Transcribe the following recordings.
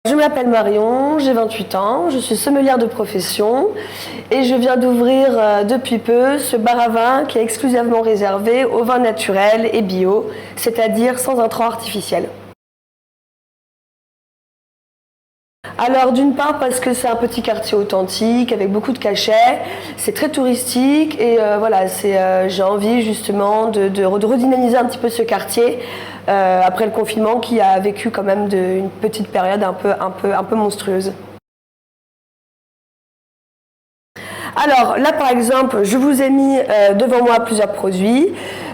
Je m'appelle Marion, j'ai 28 ans, je suis sommelière de profession et je viens d'ouvrir depuis peu ce bar à vin qui est exclusivement réservé aux vins naturels et bio, c'est-à-dire sans intrants artificiels. Alors d'une part parce que c'est un petit quartier authentique avec beaucoup de cachets, c'est très touristique et voilà, j'ai envie justement de redynamiser un petit peu ce quartier après le confinement qui a vécu quand même une petite période un peu monstrueuse. Alors là par exemple, je vous ai mis devant moi plusieurs produits.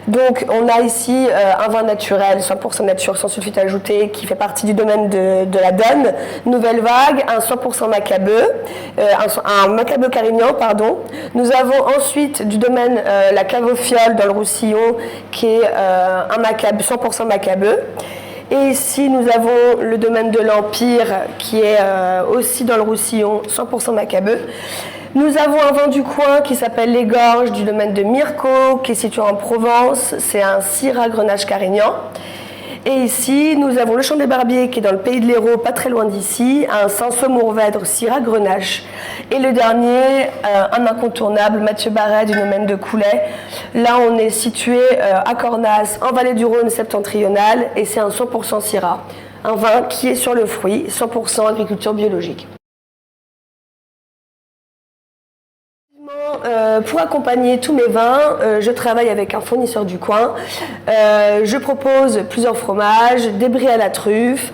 Donc on a ici un vin naturel, 100% nature, sans sulfite ajouté, qui fait partie du domaine de la Donne, Nouvelle Vague, un 100% macabeu, un macabeu carignan, pardon. Nous avons ensuite du domaine la Cave aux Fioles dans le Roussillon, qui est un macabeu, 100% macabeu. Et ici, nous avons le domaine de l'Empire, qui est aussi dans le Roussillon, 100% macabeu. Nous avons un vin du coin qui s'appelle Les Gorges, du domaine de Mirco, qui est situé en Provence. C'est un Syrah Grenache Carignan. Et ici, nous avons le Champ des Barbiers, qui est dans le pays de l'Hérault, pas très loin d'ici, un Saint-Saul-Mourvèdre Syrah Grenache. Et le dernier, un incontournable, Mathieu Barret, du domaine de Coulet. Là, on est situé à Cornas, en vallée du Rhône septentrionale, et c'est un 100% Syrah. Un vin qui est sur le fruit, 100% agriculture biologique. Pour accompagner tous mes vins, je travaille avec un fournisseur du coin. Je propose plusieurs fromages, des brie à la truffe,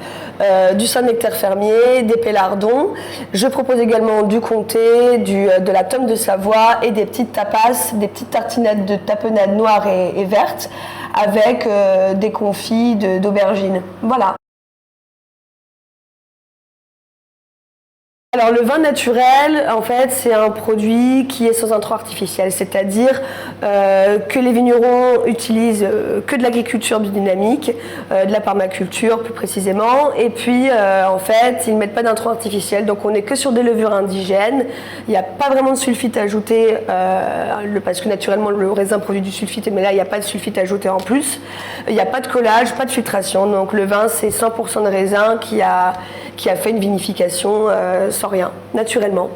du Saint-Nectaire fermier, des pélardons. Je propose également du comté, de la tome de Savoie et des petites tapas, des petites tartinettes de tapenade noire et verte avec des confits d'aubergines. Voilà. Alors le vin naturel, en fait, c'est un produit qui est sans intrants artificiels, c'est-à-dire que les vignerons utilisent que de l'agriculture biodynamique, de la permaculture plus précisément, et puis en fait, ils ne mettent pas d'intrants artificiels, donc on n'est que sur des levures indigènes, il n'y a pas vraiment de sulfite ajouté, parce que naturellement le raisin produit du sulfite, mais là il n'y a pas de sulfite ajouté en plus, il n'y a pas de collage, pas de filtration, donc le vin c'est 100% de raisin qui a fait une vinification sans rien, naturellement.